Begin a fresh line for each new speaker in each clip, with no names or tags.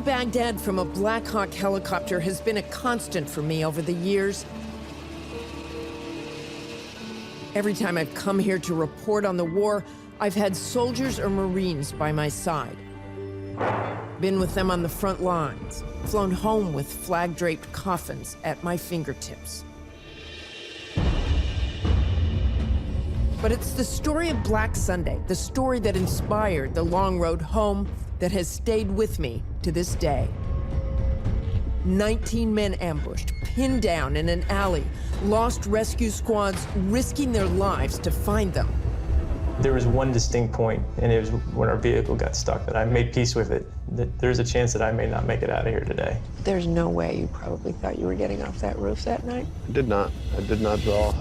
Watching Baghdad from a Black Hawk helicopter has been a constant for me over the years. Every time I've come here to report on the war, I've had soldiers or Marines by my side. Been with them on the front lines, flown home with flag-draped coffins at my fingertips. But it's the story of Black Sunday, the story that inspired the long road home, that has stayed with me to this day. 19 men ambushed, pinned down in an alley, lost rescue squads risking their lives to find them.
There was one distinct point, and it was when our vehicle got stuck, that I made peace with it, that there's a chance that I may not make it out of here today.
There's no way you probably thought you were getting off that roof that night?
I did not. I did not draw.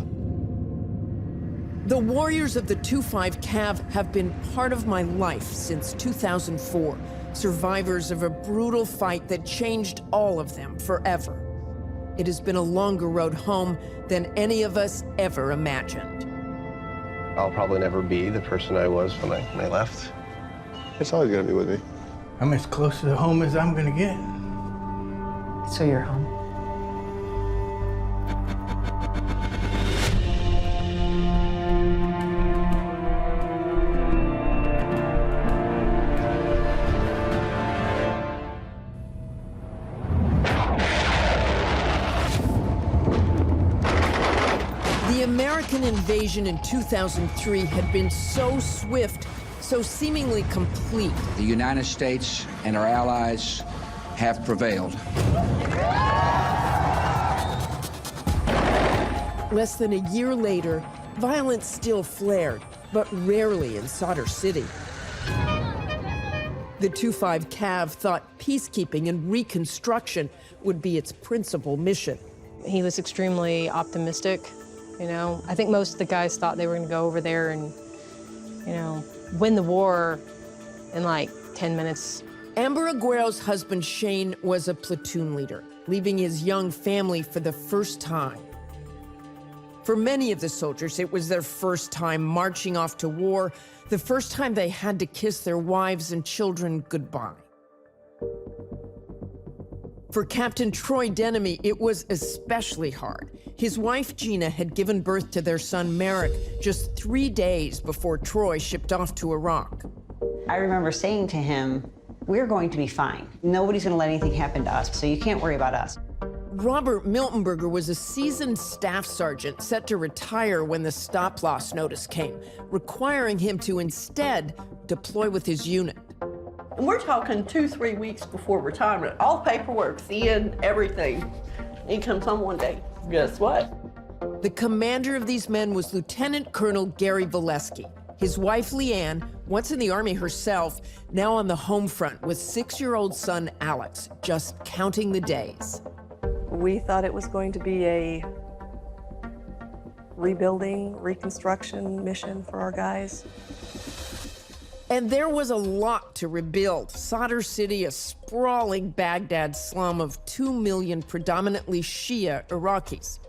The warriors of the 2-5 Cav have been part of my life since 2004, survivors of a brutal fight that changed all of them forever. It has been a longer road home than any of us ever imagined.
I'll probably never be the person I was when I left. It's always going to be with me.
I'm as close to home as I'm going to get.
So you're home?
The American invasion in 2003 had been so swift, so seemingly complete.
The United States and our allies have prevailed.
Less than a year later, violence still flared, but rarely in Sadr City. The 2-5 Cav thought peacekeeping and reconstruction would be its principal mission.
He was extremely optimistic. You know, I think most of the guys thought they were going to go over there and, you know, win the war in like 10 minutes.
Amber Aguero's husband, Shane, was a platoon leader, leaving his young family for the first time. For many of the soldiers, it was their first time marching off to war, the first time they had to kiss their wives and children goodbye. For Captain Troy Denemy, it was especially hard. His wife, Gina, had given birth to their son, Merrick, just 3 days before Troy shipped off to Iraq.
I remember saying to him, we're going to be fine. Nobody's going to let anything happen to us, so you can't worry about us.
Robert Miltenberger was a seasoned staff sergeant set to retire when the stop-loss notice came, requiring him to instead deploy with his unit.
And we're talking 2-3 weeks before retirement. All paperwork's in, everything. In comes home one day. Guess what?
The commander of these men was Lieutenant Colonel Gary Valesky. His wife, Leanne, once in the Army herself, now on the home front with 6-year-old son, Alex, just counting the days.
We thought it was going to be a rebuilding, reconstruction mission for our guys.
And there was a lot to rebuild. Sadr City, a sprawling Baghdad slum of 2 million predominantly Shia Iraqis.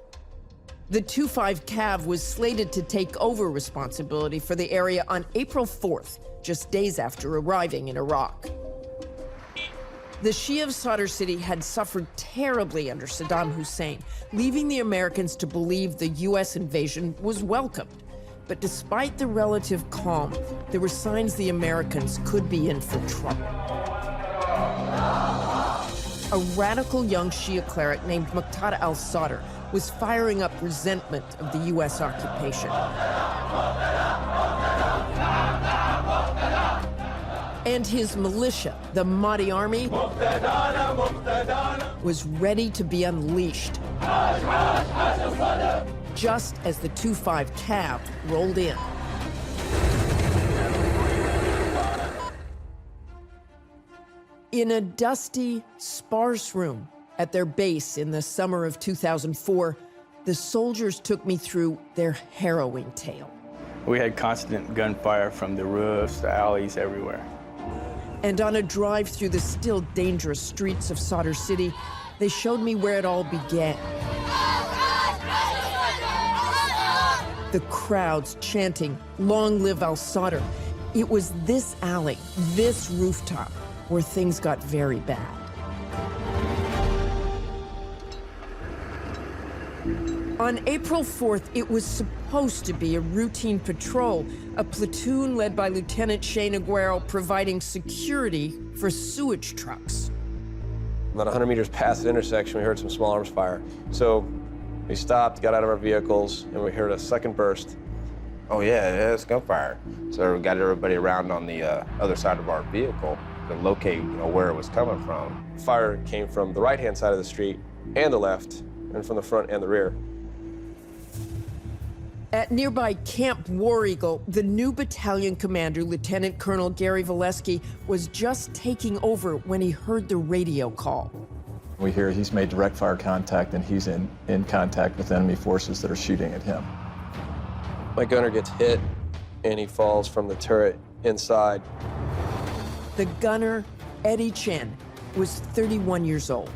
The 2-5 Cav was slated to take over responsibility for the area on April 4th, just days after arriving in Iraq. The Shia of Sadr City had suffered terribly under Saddam Hussein, leaving the Americans to believe the U.S. invasion was welcomed. But despite the relative calm, there were signs the Americans could be in for trouble. A radical young Shia cleric named Muqtada al-Sadr was firing up resentment of the U.S. occupation. And his militia, the Mahdi Army, was ready to be unleashed. Just as the 2-5 Cav rolled in. In a dusty, sparse room at their base in the summer of 2004, the soldiers took me through their harrowing tale.
We had constant gunfire from the roofs, the alleys, everywhere.
And on a drive through the still dangerous streets of Sadr City, they showed me where it all began. The crowds chanting, "Long live al-Sadr." It was this alley, this rooftop, where things got very bad. On April 4th, it was supposed to be a routine patrol, a platoon led by Lieutenant Shane Aguero providing security for sewage trucks.
About 100 meters past the intersection, we heard some small arms fire. So we stopped, got out of our vehicles, and we heard a second burst.
Oh yeah, it's gunfire. So we got everybody around on the other side of our vehicle to locate, where it was coming from.
Fire came from the right-hand side of the street and the left, and from the front and the rear.
At nearby Camp War Eagle, the new battalion commander, Lieutenant Colonel Gary Valesky, was just taking over when he heard the radio call.
We hear he's made direct fire contact and he's in contact with enemy forces that are shooting at him.
My gunner gets hit, and he falls from the turret inside.
The gunner, Eddie Chen, was 31 years old.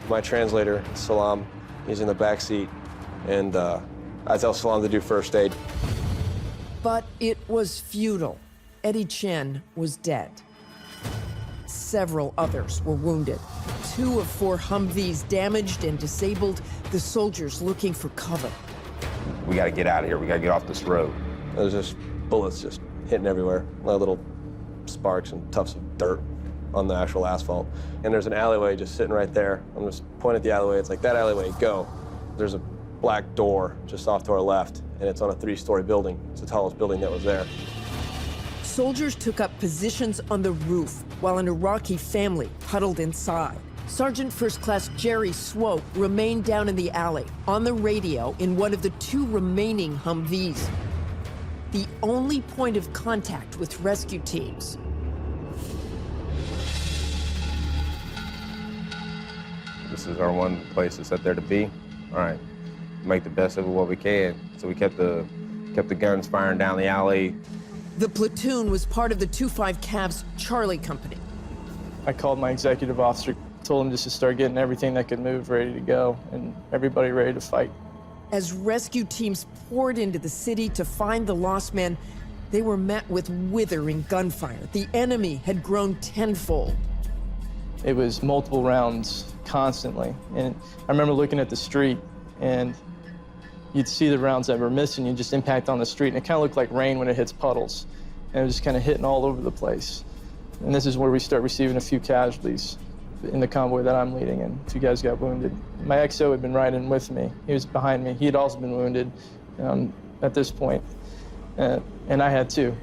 My translator, Salam, he's in the back seat, and I tell Salam to do first aid.
But it was futile. Eddie Chen was dead. Several others were wounded. 2 of 4 Humvees damaged and disabled, the soldiers looking for cover.
We got to get out of here. We got to get off this road.
There's just bullets just hitting everywhere. A lot of little sparks and tufts of dirt on the actual asphalt. And there's an alleyway just sitting right there. I'm just pointing at the alleyway. It's like, that alleyway, go. There's a black door just off to our left, and it's on a 3-story building. It's the tallest building that was there.
Soldiers took up positions on the roof while an Iraqi family huddled inside. Sergeant First Class Jerry Swope remained down in the alley on the radio in one of the 2 remaining Humvees. The only point of contact with rescue teams.
This is our one place that's up there to be. All right, make the best of it what we can. So we kept the guns firing down the alley.
The platoon was part of the 2-5 Cavs Charlie Company.
I called my executive officer, told him just to start getting everything that could move ready to go, and everybody ready to fight.
As rescue teams poured into the city to find the lost men, they were met with withering gunfire. The enemy had grown tenfold.
It was multiple rounds constantly, and I remember looking at the street, and you'd see the rounds that were missing, you just impact on the street, and it kind of looked like rain when it hits puddles, and it was just kind of hitting all over the place. And this is where we start receiving a few casualties in the convoy that I'm leading, and a few guys got wounded. My XO had been riding with me. He was behind me. He had also been wounded at this point, and I had too.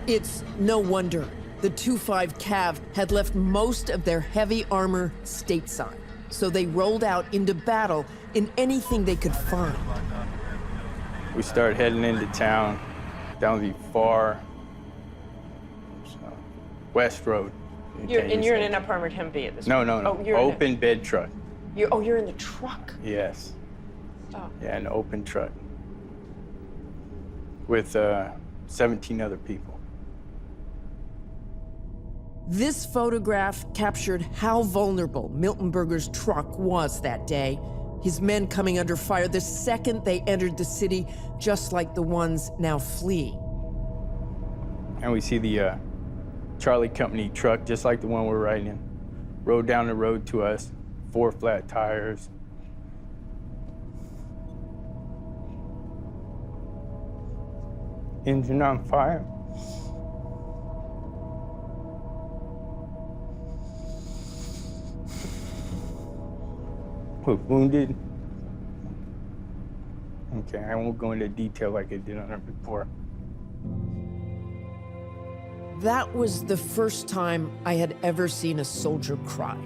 It's no wonder the 2-5 Cav had left most of their heavy armor stateside, so they rolled out into battle in anything they could find.
We started heading into town, down the far West Road.
You're in an up armored Humvee at this
No,
point?
no, no.
Oh, you're
Open bed truck.
You're in the truck?
Yes.
Oh.
Yeah, an open truck with 17 other people.
This photograph captured how vulnerable Miltenberger's truck was that day. His men coming under fire the second they entered the city, just like the ones now fleeing.
And we see the Charlie Company truck, just like the one we're riding in, rode down the road to us, 4 flat tires. Engine on fire. We're wounded. Okay, I won't go into detail like I did on our report.
That was the first time I had ever seen a soldier cry.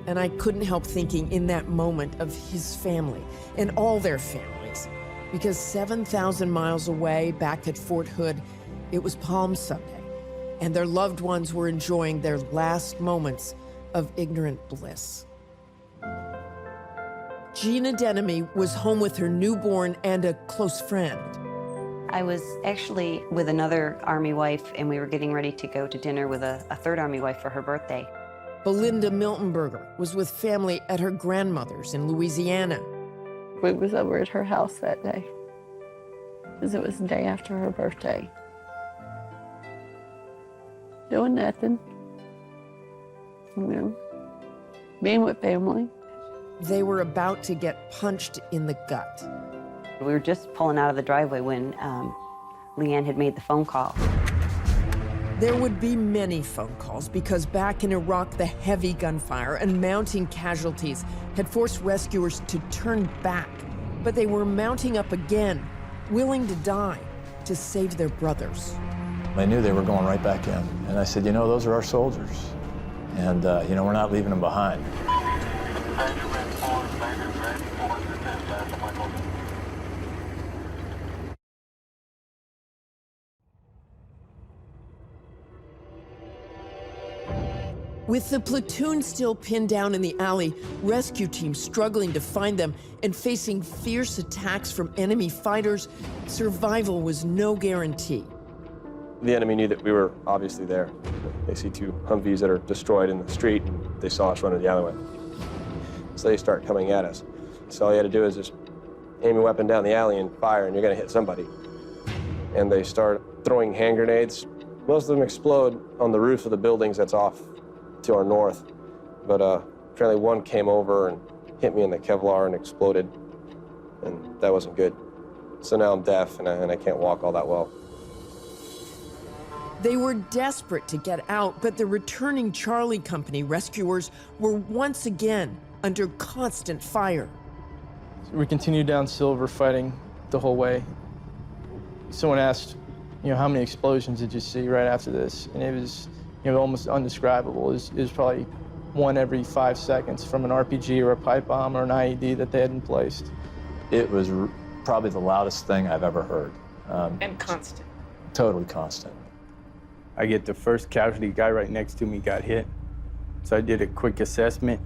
And I couldn't help thinking in that moment of his family and all their families. Because 7,000 miles away, back at Fort Hood, it was Palm Sunday, and their loved ones were enjoying their last moments of ignorant bliss. Gina Denemy was home with her newborn and a close friend.
I was actually with another Army wife, and we were getting ready to go to dinner with a third Army wife for her birthday.
Belinda Miltenberger was with family at her grandmother's in Louisiana.
We was over at her house that day, because it was the day after her birthday. Doing nothing. You know, being with family.
they were about to get punched in the gut.
We were just pulling out of the driveway when Leanne had made the phone call.
There would be many phone calls because back in Iraq, the heavy gunfire and mounting casualties had forced rescuers to turn back. But they were mounting up again, willing to die to save their brothers.
I knew they were going right back in. And I said, you know, those are our soldiers. And, you know, we're not leaving them behind.
With the platoon still pinned down in the alley, rescue teams struggling to find them and facing fierce attacks from enemy fighters, survival was no guarantee.
The enemy knew that we were obviously there. They see two Humvees that are destroyed in the street, and they saw us running the alleyway. So they start coming at us. So all you had to do is just aim your weapon down the alley and fire, and you're gonna hit somebody. And they start throwing hand grenades. Most of them explode on the roofs of the buildings that's off to our north. But apparently one came over and hit me in the Kevlar and exploded, and that wasn't good. So now I'm deaf and I can't walk all that well.
They were desperate to get out, but the returning Charlie Company rescuers were once again under constant fire.
We continued down Silver fighting the whole way. Someone asked, you know, how many explosions did you see right after this? And it was, you know, almost undescribable. It was probably one every 5 seconds from an RPG or a pipe bomb or an IED that they hadn't placed.
It was probably the loudest thing I've ever heard.
And constant.
Totally constant.
I get the first casualty, guy right next to me got hit. So I did a quick assessment.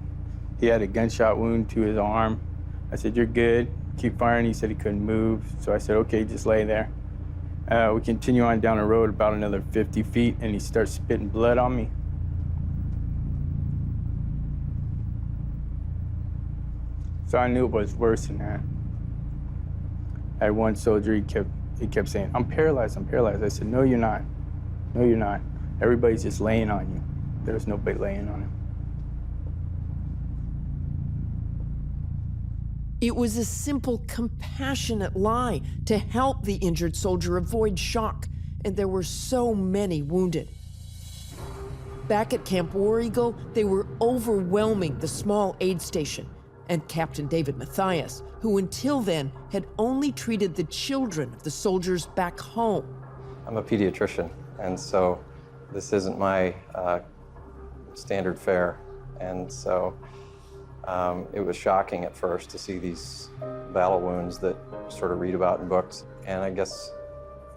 He had a gunshot wound to his arm. I said, you're good, keep firing. He said he couldn't move. So I said, okay, just lay there. We continue on down the road about another 50 feet, and he starts spitting blood on me. So I knew it was worse than that. I had one soldier, he kept saying, I'm paralyzed, I'm paralyzed. I said, no, you're not. No, you're not. Everybody's just laying on you. There's nobody laying on him.
It was a simple, compassionate lie to help the injured soldier avoid shock, and there were so many wounded. Back at Camp War Eagle, they were overwhelming the small aid station, and Captain David Mathias, who until then had only treated the children of the soldiers back home.
I'm a pediatrician, and so this isn't my standard fare, and so it was shocking at first to see these battle wounds that you sort of read about in books. And I guess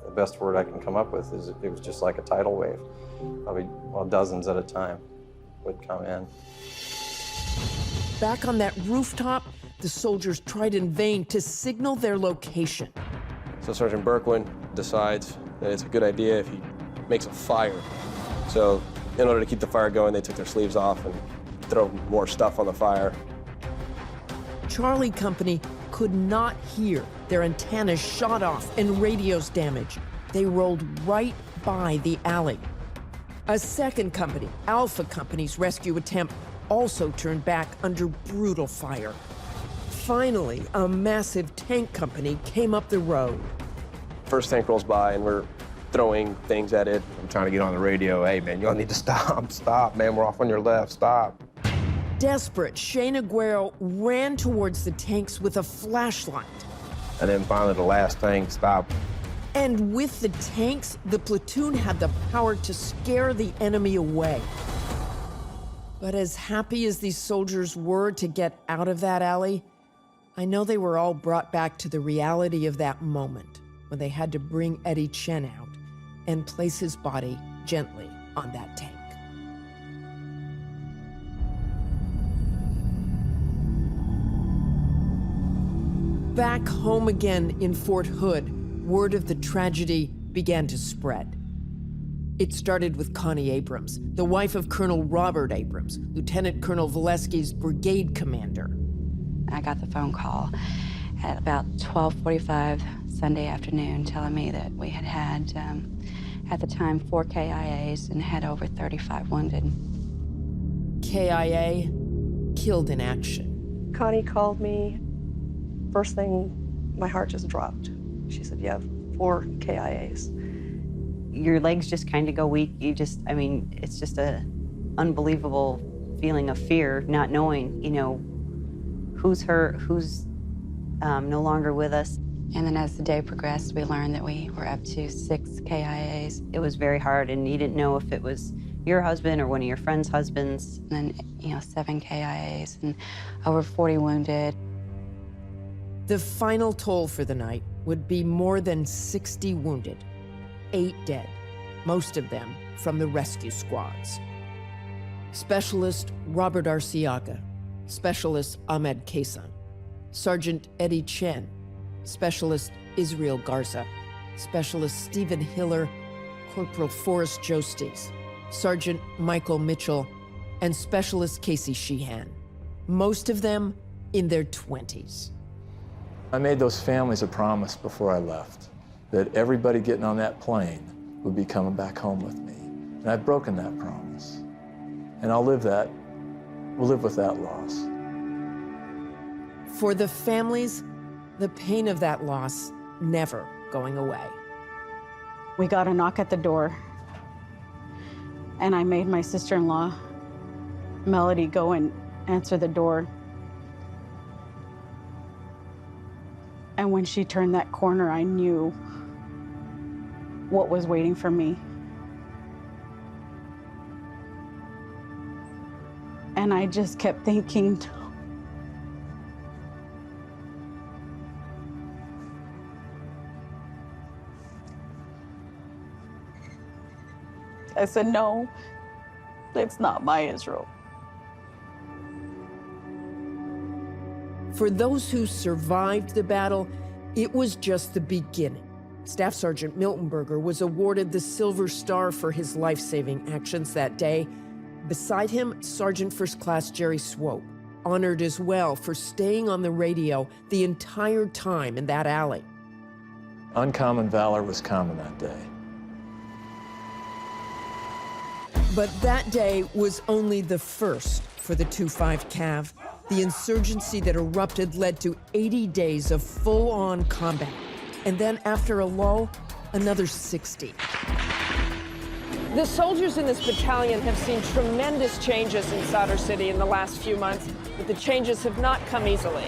the best word I can come up with is it was just like a tidal wave. Probably, well, dozens at a time would come in.
Back on that rooftop, the soldiers tried in vain to signal their location.
So Sergeant Berkwin decides that it's a good idea if he makes a fire. So in order to keep the fire going, they took their sleeves off and throw more stuff on the fire.
Charlie Company could not hear. Their antennas shot off and radios damaged. They rolled right by the alley. A second company, Alpha Company's rescue attempt, also turned back under brutal fire. Finally, a massive tank company came up the road.
First tank rolls by and we're throwing things at it.
I'm trying to get on the radio. Hey, man, y'all need to stop. Stop, man. We're off on your left. Stop.
Desperate, Shane Aguero ran towards the tanks with a flashlight.
And then finally, the last thing stopped.
And with the tanks, the platoon had the power to scare the enemy away. But as happy as these soldiers were to get out of that alley, I know they were all brought back to the reality of that moment when they had to bring Eddie Chen out and place his body gently on that tank. Back home again in Fort Hood, word of the tragedy began to spread. It started with Connie Abrams, the wife of Colonel Robert Abrams, Lieutenant Colonel Valesky's brigade commander.
I got the phone call at about 12:45 Sunday afternoon telling me that we had at the time, 4 KIAs and had over 35 wounded.
KIA, killed in action.
Connie called me. First thing, my heart just dropped. She said, you have 4 KIAs.
Your legs just kind of go weak. I mean, it's just an unbelievable feeling of fear, not knowing, you know, who's hurt, who's no longer with us.
And then as the day progressed, we learned that we were up to 6 KIAs.
It was very hard, and you didn't know if it was your husband or one of your friends' husbands.
And then, you know, 7 KIAs and over 40 wounded.
The final toll for the night would be more than 60 wounded, 8 dead, most of them from the rescue squads. Specialist Robert Arciaga, Specialist Ahmed Kaysan, Sergeant Eddie Chen, Specialist Israel Garza, Specialist Stephen Hiller, Corporal Forrest Jostes, Sergeant Michael Mitchell, and Specialist Casey Sheehan, most of them in their 20s.
I made those families a promise before I left that everybody getting on that plane would be coming back home with me. And I've broken that promise. And we'll live with that loss.
For the families, the pain of that loss never going away.
We got a knock at the door, and I made my sister-in-law, Melody, go and answer the door. And when she turned that corner, I knew what was waiting for me. And I just kept thinking, I said, no, it's not my Israel.
For those who survived the battle, it was just the beginning. Staff Sergeant Miltenberger was awarded the Silver Star for his life-saving actions that day. Beside him, Sergeant First Class Jerry Swope, honored as well for staying on the radio the entire time in that alley.
Uncommon valor was common that day.
But that day was only the first for the 2-5 Cav. The insurgency that erupted led to 80 days of full-on combat. And then after a lull, another 60.
The soldiers in this battalion have seen tremendous changes in Sadr City in the last few months, but the changes have not come easily.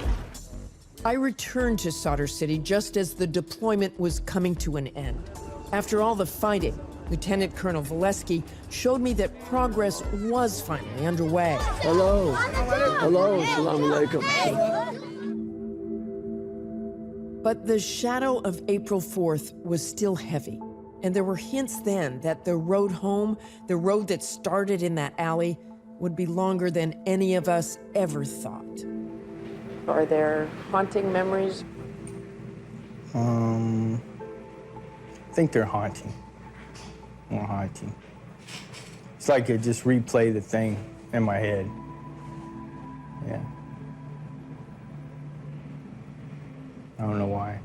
I returned to Sadr City just as the deployment was coming to an end. After all the fighting, Lieutenant Colonel Valesky showed me that progress was finally underway.
Hello. Hello. Salam alaikum.
But the shadow of April 4th was still heavy. And there were hints then that the road home, the road that started in that alley, would be longer than any of us ever thought.
Are there haunting memories?
I think they're haunting. More haunting. It's like I just replay the thing in my head. Yeah. I don't know why.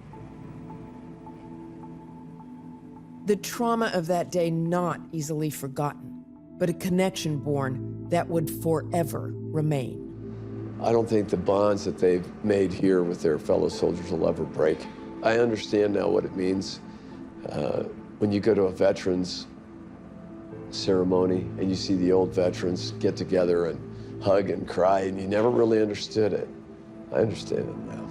The trauma of that day not easily forgotten, but a connection born that would forever remain.
I don't think the bonds that they've made here with their fellow soldiers will ever break. I understand now what it means when you go to a veterans ceremony and you see the old veterans get together and hug and cry, and you never really understood it. I understand it now.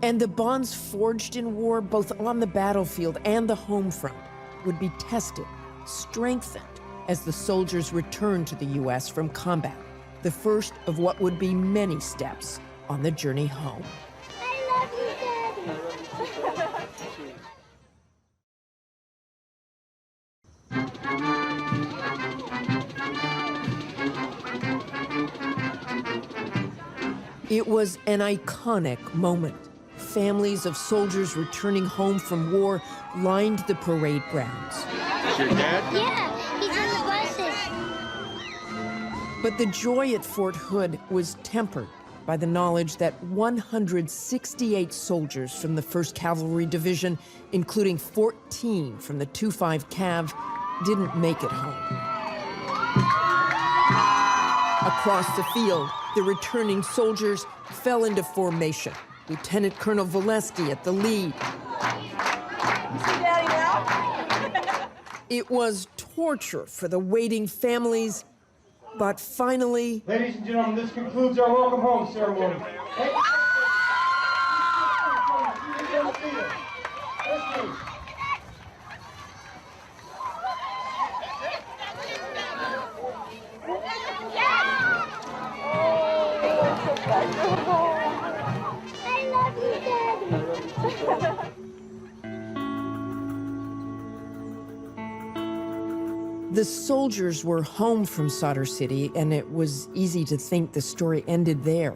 And the bonds forged in war, both on the battlefield and the home front, would be tested, strengthened, as the soldiers returned to the U.S. from combat, the first of what would be many steps on the journey home.
I love you, Daddy.
It was an iconic moment. Families of soldiers returning home from war lined the parade grounds.
Is your dad? Yeah, he's in the buses.
But the joy at Fort Hood was tempered by the knowledge that 168 soldiers from the 1st Cavalry Division, including 14 from the 2-5 Cav, didn't make it home. Across the field, the returning soldiers fell into formation. Lieutenant Colonel Volesky at the lead. It was torture for the waiting families, but finally...
Ladies and gentlemen, this concludes our welcome home ceremony.
I love you, Daddy.
The soldiers were home from Sadr City, and it was easy to think the story ended there.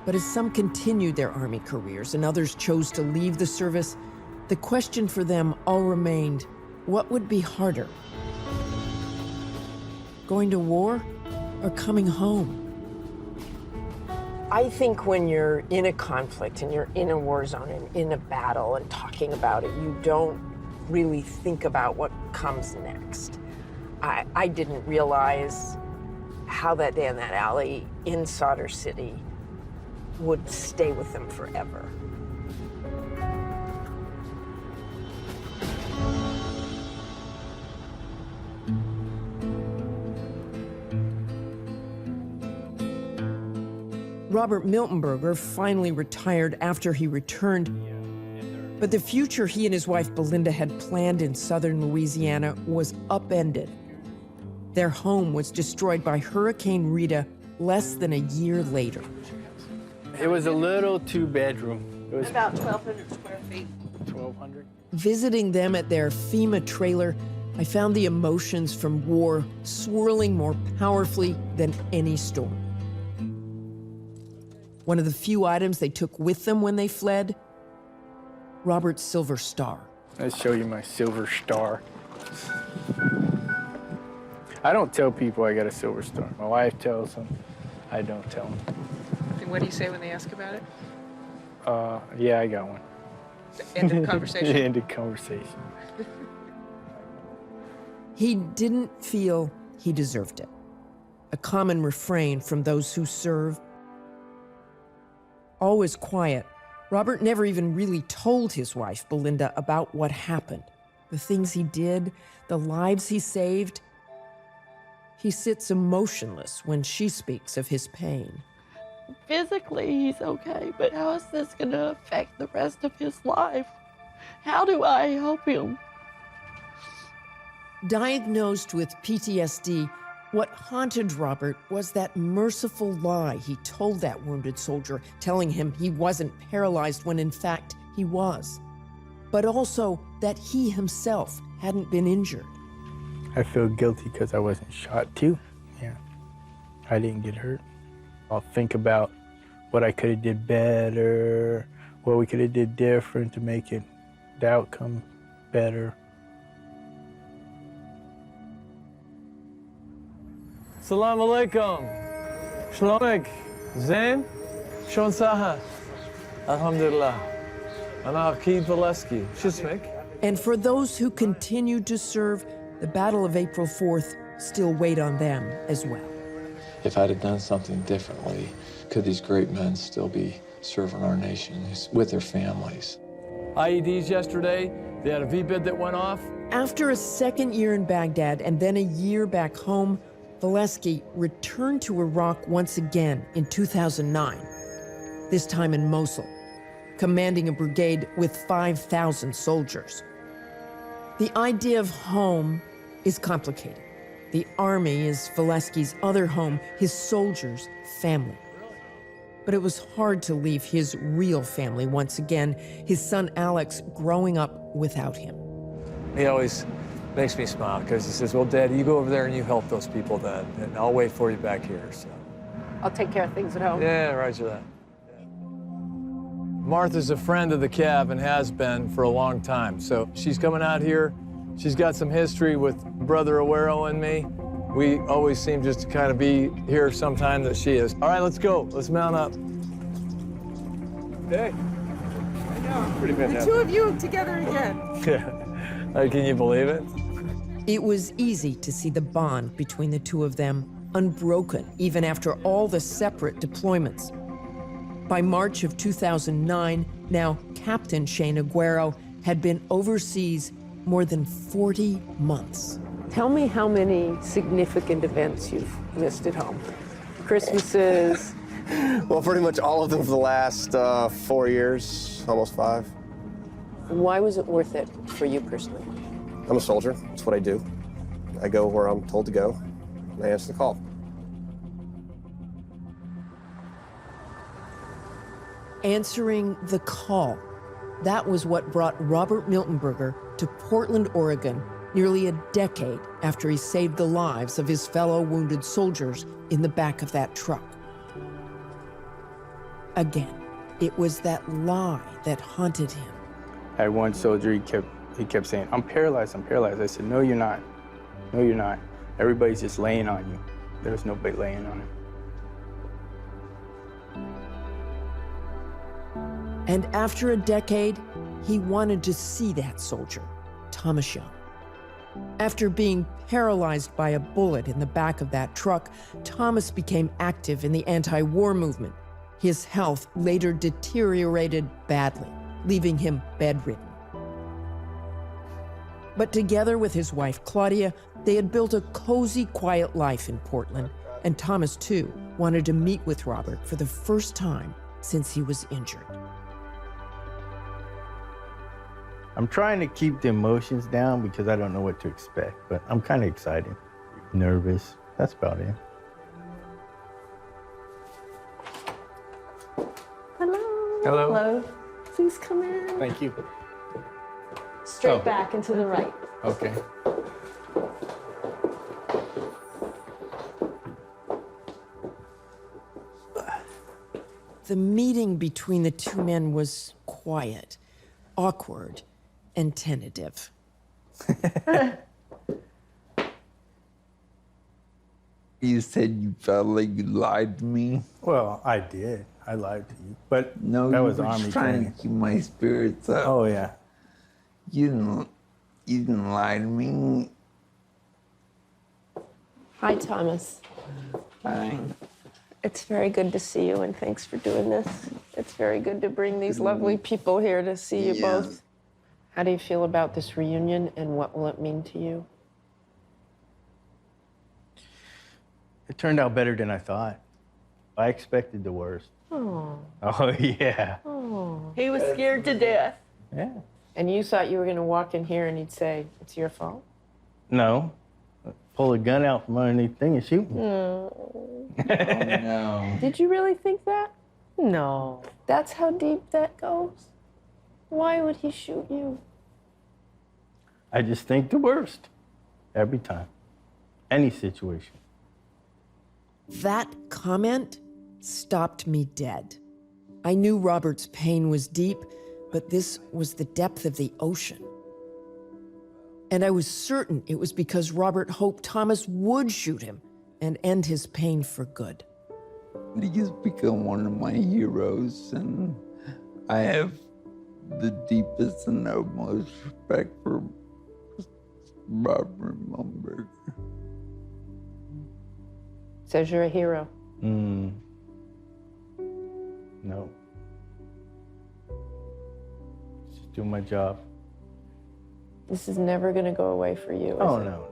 But as some continued their Army careers and others chose to leave the service, the question for them all remained, what would be harder? Going to war or coming home?
I think when you're in a conflict and you're in a war zone and in a battle and talking about it, you don't really think about what comes next. I didn't realize how that day in that alley in Sadr City would stay with them forever.
Robert Miltenberger finally retired after he returned, but the future he and his wife Belinda had planned in southern Louisiana was upended. Their home was destroyed by Hurricane Rita less than a year later.
It was a little two-bedroom. It was
About 1,200 square feet.
1,200.
Visiting them at their FEMA trailer, I found the emotions from war swirling more powerfully than any storm. One of the few items they took with them when they fled, Robert's silver star.
Let's show you my silver star. I don't tell people I got a silver star. My wife tells them. I don't tell them.
And what do you say when they ask about it?
Yeah, I got one.
End of conversation.
End of conversation.
He didn't feel he deserved it. A common refrain from those who serve. Always quiet, Robert never even really told his wife, Belinda, about what happened, the things he did, the lives he saved. He sits emotionless when she speaks of his pain.
Physically, he's okay, but how is this going to affect the rest of his life? How do I help him?
Diagnosed with PTSD, what haunted Robert was that merciful lie he told that wounded soldier, telling him he wasn't paralyzed when in fact he was, but also that he himself hadn't been injured.
I feel guilty because I wasn't shot too. Yeah, I didn't get hurt. I'll think about what I could have did better, what we could have did different to make it, the outcome better.
Salam alaikum. Shalomik. Zain? Shon Saha. Alhamdulillah. Ana Akid Volesky. Shismik.
And for those who continued to serve, the Battle of April 4th still weighed on them as well.
If I'd have done something differently, could these great men still be serving our nation with their families? IEDs yesterday, they had a VBID that went off.
After a second year in Baghdad and then a year back home, Volesky returned to Iraq once again in 2009, this time in Mosul, commanding a brigade with 5,000 soldiers. The idea of home is complicated. The army is Volesky's other home, his soldiers' family. But it was hard to leave his real family once again, his son Alex growing up without him.
He always makes me smile because he says, well, Dad, you go over there and you help those people then, and I'll wait for you back here. So.
I'll take care of things at home.
Yeah, roger that. Martha's a friend of the Cav and has been for a long time. So she's coming out here. She's got some history with Brother Aguero and me. We always seem just to kind of be here sometime that she is. All right, let's go. Let's mount up. Hey. Pretty fantastic.
The two of you together again.
Yeah. Can you believe it?
It was easy to see the bond between the two of them unbroken even after all the separate deployments. By March of 2009, now Captain Shane Aguero had been overseas more than 40 months.
Tell me how many significant events you've missed at home. Christmases.
Well, pretty much all of them for the last 4 years, almost 5.
Why was it worth it for you personally?
I'm a soldier. That's what I do. I go where I'm told to go, and I answer the call.
Answering the call. That was what brought Robert Miltenberger to Portland, Oregon, nearly a decade after he saved the lives of his fellow wounded soldiers in the back of that truck. Again, it was that lie that haunted him.
I had one soldier, he kept saying, I'm paralyzed, I'm paralyzed. I said, no, you're not. No, you're not. Everybody's just laying on you. There's nobody laying on him.
And after a decade, he wanted to see that soldier, Thomas Young. After being paralyzed by a bullet in the back of that truck, Thomas became active in the anti-war movement. His health later deteriorated badly, leaving him bedridden. But together with his wife, Claudia, they had built a cozy, quiet life in Portland, and Thomas, too, wanted to meet with Robert for the first time since he was injured.
I'm trying to keep the emotions down because I don't know what to expect, but I'm kind of excited, nervous. That's about it.
Hello.
Hello.
Hello. Please come in.
Thank you.
Straight back and to the right.
Okay.
The meeting between the two men was quiet, awkward, and tentative.
You said you felt like you lied to me.
Well, I did. I lied to you, but
No,
that
you
was
were
Army
just trying
training.
to keep my spirits up.
Oh yeah.
You didn't lie to me.
Hi, Thomas.
Hi.
It's very good to see you, and thanks for doing this. It's very good to bring these lovely people here to see you both. How do you feel about this reunion, and what will it mean to you?
It turned out better than I thought. I expected the worst.
Oh.
Oh yeah.
Oh. He was scared to death.
Yeah.
And you thought you were going to walk in here and he'd say, it's your fault?
No. Pull a gun out from underneath the thing and shoot me.
No.
Did you really think that? No. That's how deep that goes? Why would he shoot you?
I just think the worst. Every time. Any situation.
That comment stopped me dead. I knew Robert's pain was deep, but this was the depth of the ocean. And I was certain it was because Robert hoped Thomas would shoot him and end his pain for good.
He's become one of my heroes, and I have the deepest and utmost respect for Robert Miltenberger.
Says you're a hero.
No. Just do my job.
This is never going to go away for you, is
Oh,
it?
no.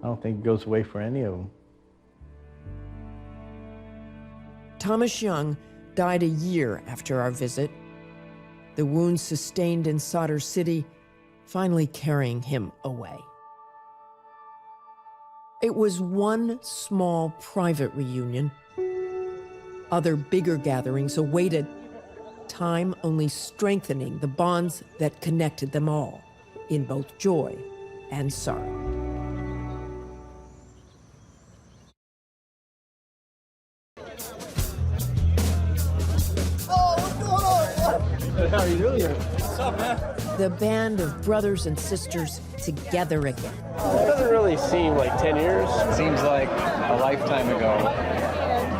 I don't think it goes away for any of them.
Thomas Young died a year after our visit, the wounds sustained in Sadr City finally carrying him away. It was one small private reunion. Other bigger gatherings awaited, time only strengthening the bonds that connected them all, in both joy and sorrow.
How are you doing here? What's up, man?
The band of brothers and sisters together again.
It doesn't really seem like 10 years.
It seems like a lifetime ago.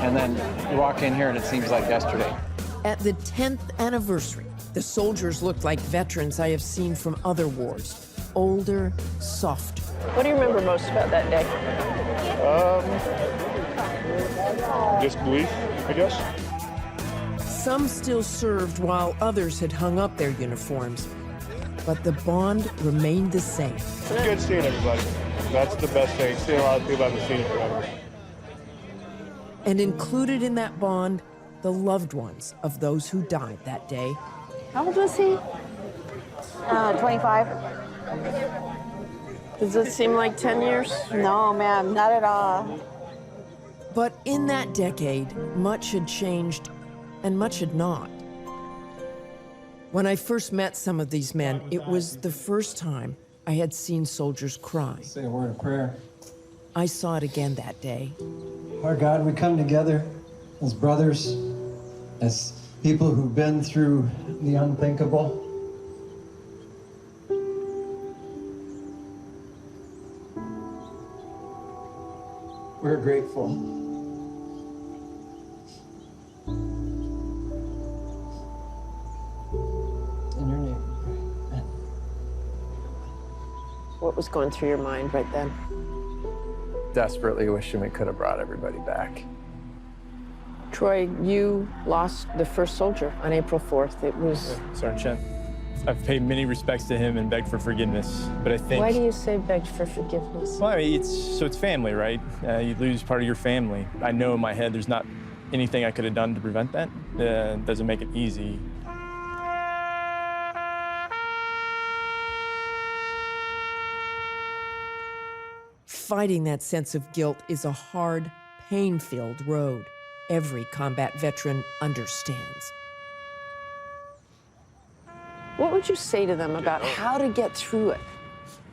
And then you walk in here and it seems like yesterday.
At the 10th anniversary, the soldiers looked like veterans I have seen from other wars. Older, softer,
What do you remember most about that day?
Disbelief, I guess.
Some still served while others had hung up their uniforms, but the bond remained the same.
It's good seeing everybody. That's the best thing. Seeing a lot of people I haven't seen in forever.
And included in that bond, the loved ones of those who died that day.
How old was he?
25.
Does it seem like 10 years?
No, ma'am, not at all.
But in that decade, much had changed and much had not. When I first met some of these men, it was the first time I had seen soldiers cry.
Say a word of prayer.
I saw it again that day.
Our God, we come together as brothers, as people who've been through the unthinkable. We're grateful. In your name, we pray.
What was going through your mind right then?
Desperately wishing we could have brought everybody back.
Troy, you lost the first soldier on April 4th. It was...
Sergeant Chen. I've paid many respects to him and begged for forgiveness, but I think...
Why do you say begged for forgiveness?
Well, I mean, it's family, right? You lose part of your family. I know in my head there's not anything I could have done to prevent that. It doesn't make it easy.
Fighting that sense of guilt is a hard, pain-filled road. Every combat veteran understands.
What would you say to them about how to get through it?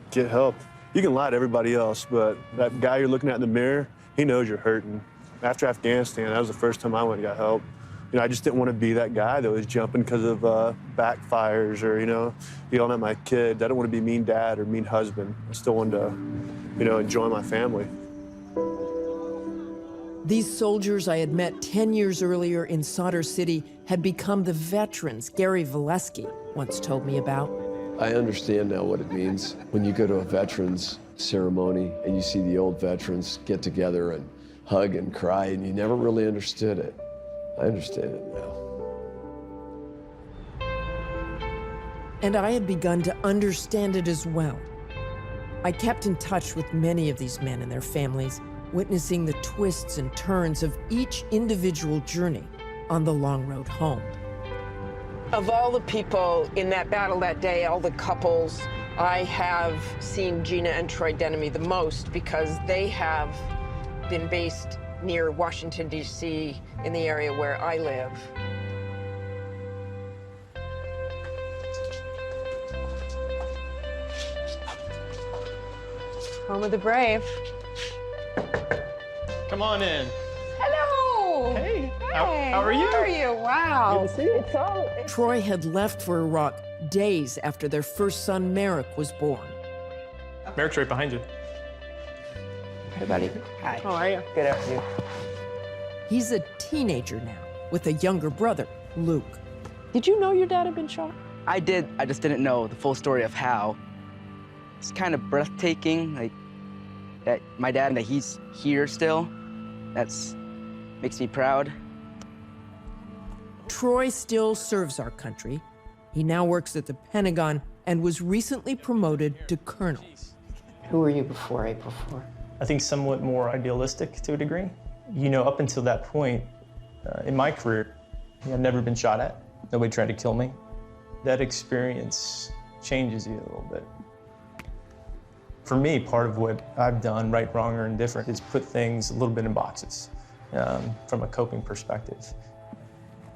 Get help. You can lie to everybody else, but that guy you're looking at in the mirror, he knows you're hurting. After Afghanistan, that was the first time I went and got help. You know, I just didn't want to be that guy that was jumping because of backfires or, you know, yelling at my kid. I didn't want to be mean dad or mean husband. I still wanted to, you know, enjoy my family.
These soldiers I had met 10 years earlier in Sadr City had become the veterans Gary Valesky once told me about.
I understand now what it means when you go to a veterans ceremony and you see the old veterans get together and hug and cry, and you never really understood it. I understand it now.
And I had begun to understand it as well. I kept in touch with many of these men and their families, witnessing the twists and turns of each individual journey on the long road home.
Of all the people in that battle that day, all the couples, I have seen Gina and Troy Denemy the most because they have been based near Washington, D.C., in the area where I live.
Home of the brave.
Come on in.
Hello!
Hey,
Hey,
how are you?
How are you? Wow.
Good to see you.
It's all...
Troy had left for Iraq days after their first son, Merrick, was born.
Merrick's right behind you.
Hey, buddy. Hi. How are you?
Good afternoon.
He's a teenager now, with a younger brother, Luke.
Did you know your dad had been shot?
I did. I just didn't know the full story of how. It's kind of breathtaking, like that my dad, that he's here still. That's makes me proud.
Troy still serves our country. He now works at the Pentagon and was recently promoted to colonel.
Who were you before April 4th?
I think somewhat more idealistic to a degree. You know, up until that point in my career, I've never been shot at. Nobody tried to kill me. That experience changes you a little bit. For me, part of what I've done, right, wrong, or indifferent, is put things a little bit in boxes from a coping perspective.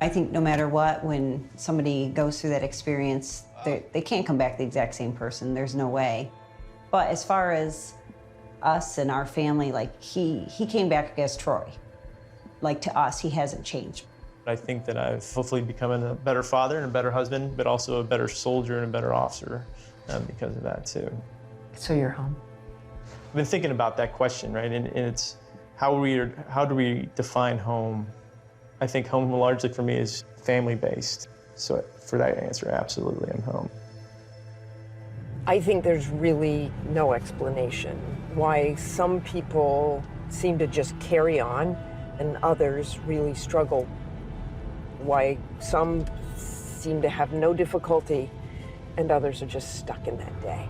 I think no matter what, when somebody goes through that experience, they can't come back the exact same person. There's no way. But as far as us and our family, like he came back as Troy. Like to us, he hasn't changed.
I think that I've hopefully become a better father and a better husband, but also a better soldier and a better officer because of that too.
So you're home?
I've been thinking about that question, right? And it's how do we define home? I think home largely for me is family-based. So for that answer, absolutely, I'm home.
I think there's really no explanation why some people seem to just carry on and others really struggle. Why some seem to have no difficulty and others are just stuck in that day.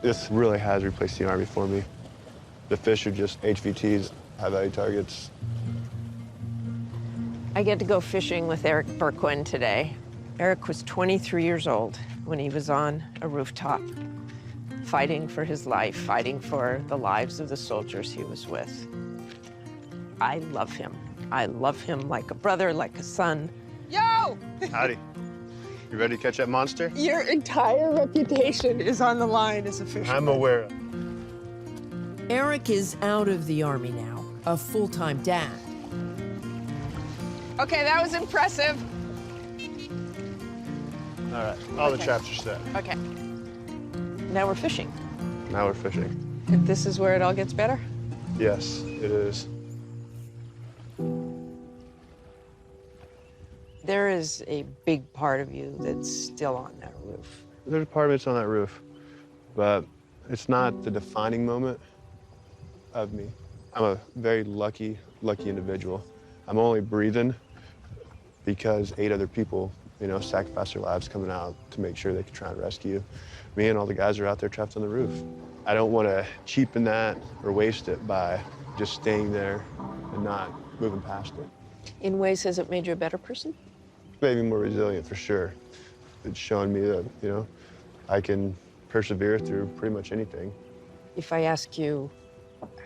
This really has replaced the Army for me. The fish are just HVTs, high-value targets.
I get to go fishing with Eric Berquin today. Eric was 23 years old when he was on a rooftop, fighting for his life, fighting for the lives of the soldiers he was with. I love him. I love him like a brother, like a son.
Yo!
Howdy. You ready to catch that monster?
Your entire reputation is on the line as a fisherman.
I'm aware of it.
Eric is out of the Army now, a full-time dad.
Okay, that was impressive.
All right, all the traps are set.
Okay.
Now we're fishing.
Now we're fishing.
And this is where it all gets better?
Yes, it is.
There is a big part of you that's still on that roof.
There's a part of it's on that roof, but it's not the defining moment of me. I'm a very lucky individual. I'm only breathing because 8 other people, sacrificed their lives coming out to make sure they could try and rescue me, and all the guys are out there trapped on the roof. I don't want to cheapen that or waste it by just staying there and not moving past it.
In ways, has it made you a better person?
Made me more resilient for sure. It's shown me that, I can persevere through pretty much anything.
If I ask you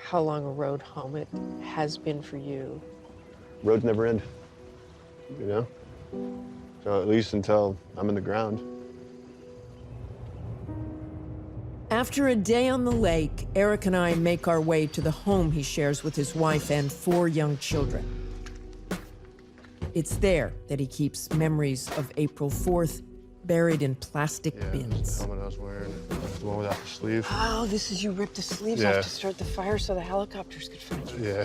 how long a road home it has been for you.
Roads never end, So at least until I'm in the ground.
After a day on the lake, Eric and I make our way to the home he shares with his wife and 4 young children. It's there that he keeps memories of April 4th buried in plastic bins.
The helmet I was wearing, the one without the sleeve.
Oh, this is you ripped the sleeves off to start the fire so the helicopters could find you.
Yeah.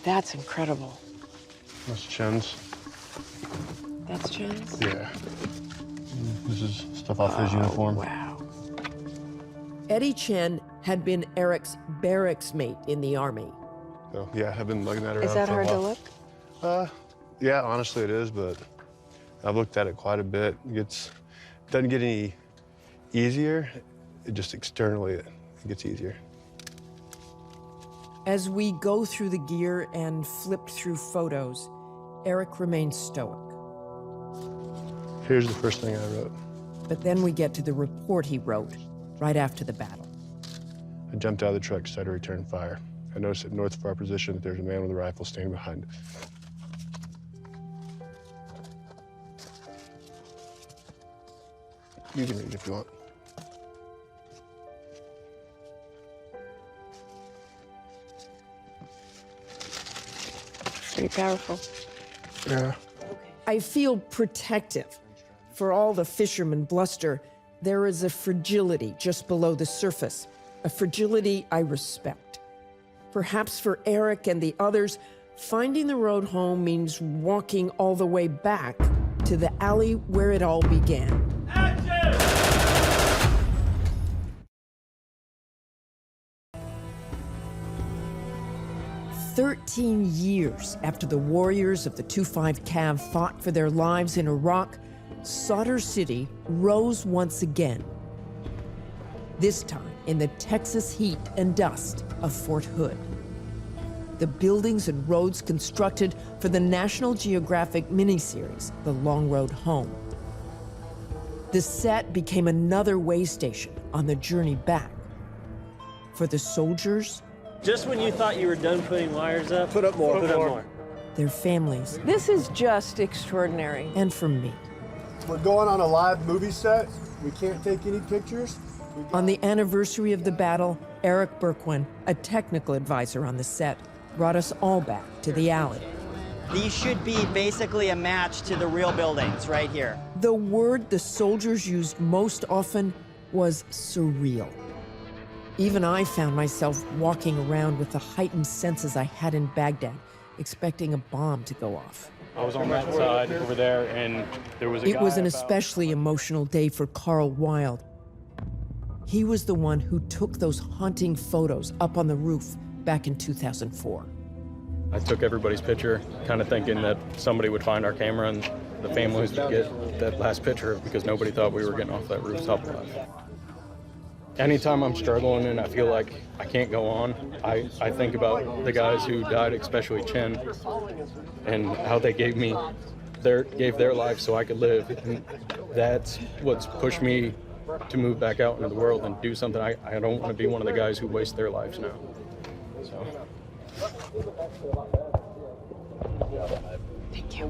That's incredible.
That's Chen's.
That's Chen's?
Yeah. This is stuff off his uniform.
Wow.
Eddie Chen had been Eric's barracks mate in the Army.
So, yeah, I've been lugging that around.
Is that
for a
hard to
while.
look?
Yeah, honestly it is, but I've looked at it quite a bit. It doesn't get any easier. It just externally, it gets easier.
As we go through the gear and flip through photos, Eric remains stoic.
Here's the first thing I wrote.
But then we get to the report he wrote right after the battle.
I jumped out of the truck, decided to return fire. I noticed that north of our position that there's a man with a rifle standing behind it. You can read if you want.
Pretty powerful.
Yeah.
I feel protective. For all the fisherman bluster, there is a fragility just below the surface, a fragility I respect. Perhaps for Eric and the others, finding the road home means walking all the way back to the alley where it all began. 13 years after the warriors of the 2-5 Cav fought for their lives in Iraq, Sadr City rose once again. This time in the Texas heat and dust of Fort Hood. The buildings and roads constructed for the National Geographic miniseries, The Long Road Home. The set became another way station on the journey back. For the soldiers,
just when you thought you were done putting wires up,
put up more.
Put up more.
their families,
This is just extraordinary.
and for me.
We're going on a live movie set. We can't take any pictures.
On the anniversary of the battle, Eric Berquin, a technical advisor on the set, brought us all back to the alley.
These should be basically a match to the real buildings right here.
The word the soldiers used most often was surreal. Even I found myself walking around with the heightened senses I had in Baghdad, expecting a bomb to go off.
I was on that side over there, and there was a guy.
It was an especially emotional day for Carl Wild. He was the one who took those haunting photos up on the roof back in 2004.
I took everybody's picture, kind of thinking that somebody would find our camera and the families would get that last picture because nobody thought we were getting off that rooftop alive. Anytime I'm struggling and I feel like I can't go on, I think about the guys who died, especially Chen, and how they gave their life so I could live. And that's what's pushed me to move back out into the world and do something. I don't want to be one of the guys who waste their lives now. So.
Thank you.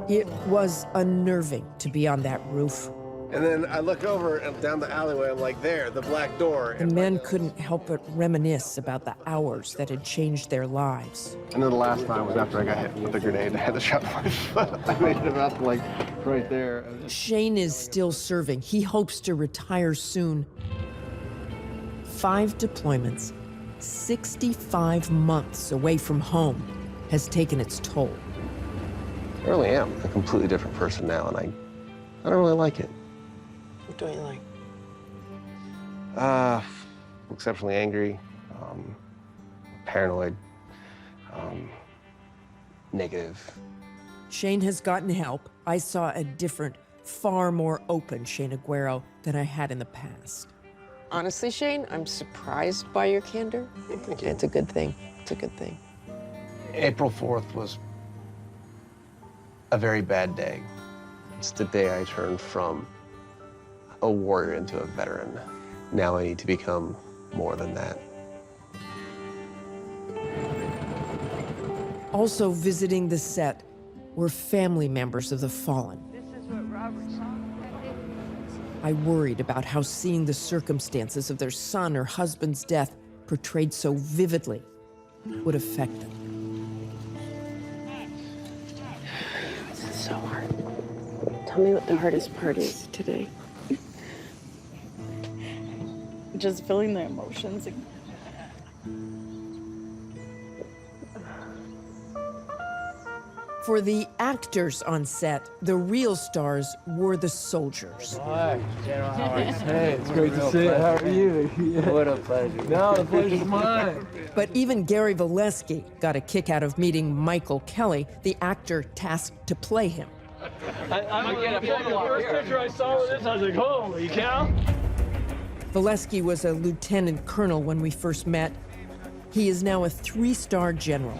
It was unnerving to be on that roof.
And then I look over and down the alleyway, I'm like, there, the black door.
The men couldn't help but reminisce about the hours that had changed their lives.
And then the last time was after I got hit with a grenade. I had to shut my foot. I made it about like right there.
Shane is still serving. He hopes to retire soon. 5 deployments, 65 months away from home has taken its toll.
I really am a completely different person now, and I don't really like it.
What don't you like?
Exceptionally angry, paranoid, negative.
Shane has gotten help. I saw a different, far more open Shane Aguero than I had in the past.
Honestly, Shane, I'm surprised by your candor. It's a good thing. It's a good thing.
April 4th was a very bad day. It's the day I turned from a warrior into a veteran. Now I need to become more than that.
Also visiting the set were family members of the fallen. I worried about how seeing the circumstances of their son or husband's death portrayed so vividly would affect them.
This is so hard. Tell me what the hardest part is today.
Just feeling the emotions.
For the actors on set, the real stars were the soldiers.
Hi, General Howard. Hey, it's great to see you. How are you? What a pleasure. No, the pleasure's mine.
But even Gary Valesky got a kick out of meeting Michael Kelly, the actor tasked to play him.
I'm gonna get the first picture I saw with this, I was like, holy cow.
Valesky was a lieutenant colonel when we first met. He is now a 3-star general.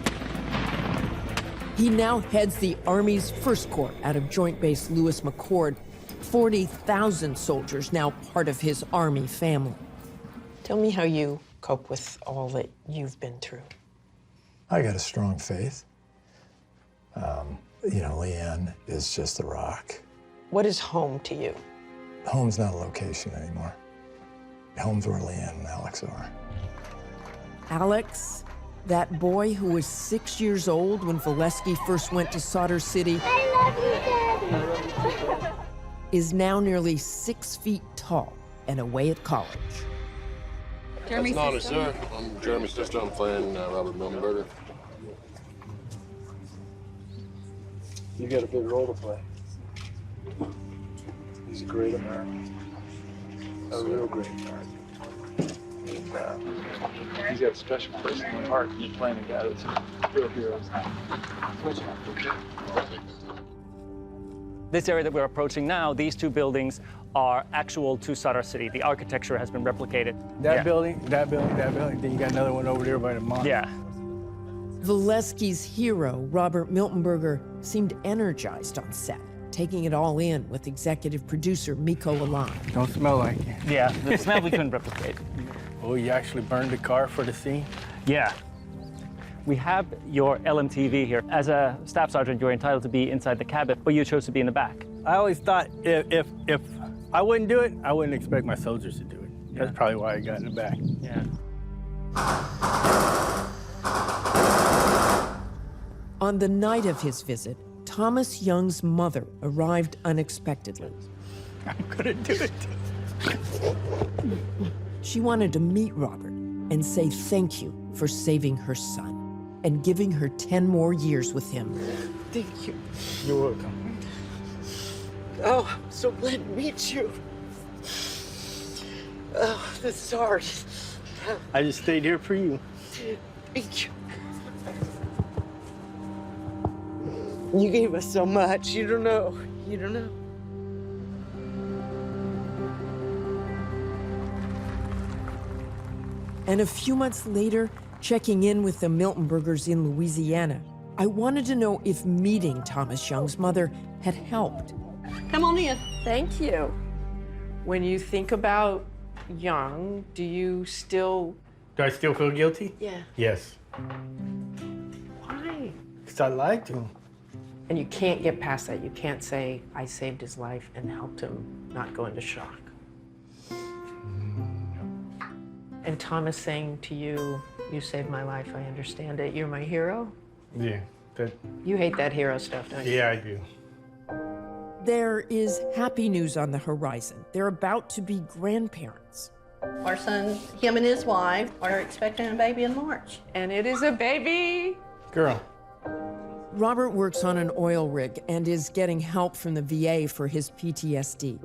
He now heads the Army's First Corps out of Joint Base Lewis McChord. 40,000 soldiers now part of his Army family.
Tell me how you cope with all that you've been through.
I got a strong faith. You know, Leanne is just a rock.
What is home to you?
Home's not a location anymore. Home's where Leanne and Alex are.
Alex, that boy who was 6 years old when Valesky first went to Soldier City, is now nearly 6 feet tall and away at college.
Jeremy's sister? Sir. I'm Jeremy's sister. I'm playing Robert Miltenberger.
You got a big role to play. He's a great American. A real great American. And, he's got a special place in my heart. You're playing a guy that's a real hero.
This area that we're approaching now, these 2 buildings are actual to Soldier City. The architecture has been replicated.
That building, that building, that building. Then you got another one over there by the mosque.
Yeah.
Valesky's hero, Robert Miltenberger, seemed energized on set, taking it all in with executive producer Miko Alon.
Don't smell like it.
Yeah, the smell we couldn't replicate.
Oh, you actually burned the car for the scene?
Yeah. We have your LMTV here. As a staff sergeant, you're entitled to be inside the cabin, but you chose to be in the back.
I always thought if I wouldn't do it, I wouldn't expect my soldiers to do it. That's probably why I got in the back.
Yeah.
On the night of his visit, Thomas Young's mother arrived unexpectedly.
I'm gonna do it.
She wanted to meet Robert and say thank you for saving her son. and giving her 10 more years with him.
Thank you.
You're welcome.
Oh, I'm so glad to meet you. Oh, this is hard.
I just stayed here for you.
Thank you. You gave us so much. You don't know. You don't know.
And a few months later, checking in with the Miltenbergers in Louisiana, I wanted to know if meeting Thomas Young's mother had helped.
Come on in. Thank you. When you think about Young, do you still...
Do I still feel guilty?
Yeah.
Yes.
Why?
Because I lied to him.
And you can't get past that. You can't say, I saved his life and helped him not go into shock. And Thomas saying to you, you saved my life, I understand it, you're my hero?
Yeah.
You hate that hero stuff, don't you?
Yeah, I do.
There is happy news on the horizon. They're about to be grandparents.
Our son, him and his wife, are expecting a baby in March.
And it is a baby.
Girl.
Robert works on an oil rig and is getting help from the VA for his PTSD.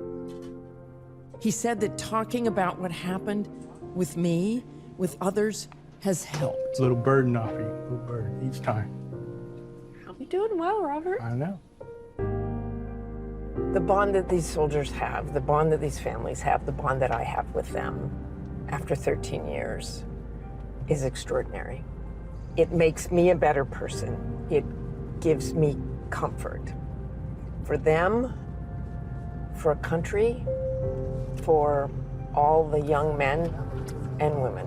He said that talking about what happened with me, with others, has helped.
It's a little burden off you, little burden each time.
You're doing well, Robert.
I know.
The bond that these soldiers have, the bond that these families have, the bond that I have with them after 13 years is extraordinary. It makes me a better person. It gives me comfort. For them, for a country, for all the young men and women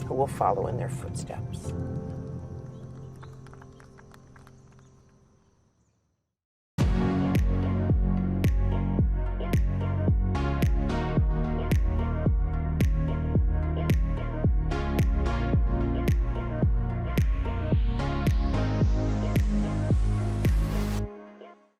who will follow in their footsteps.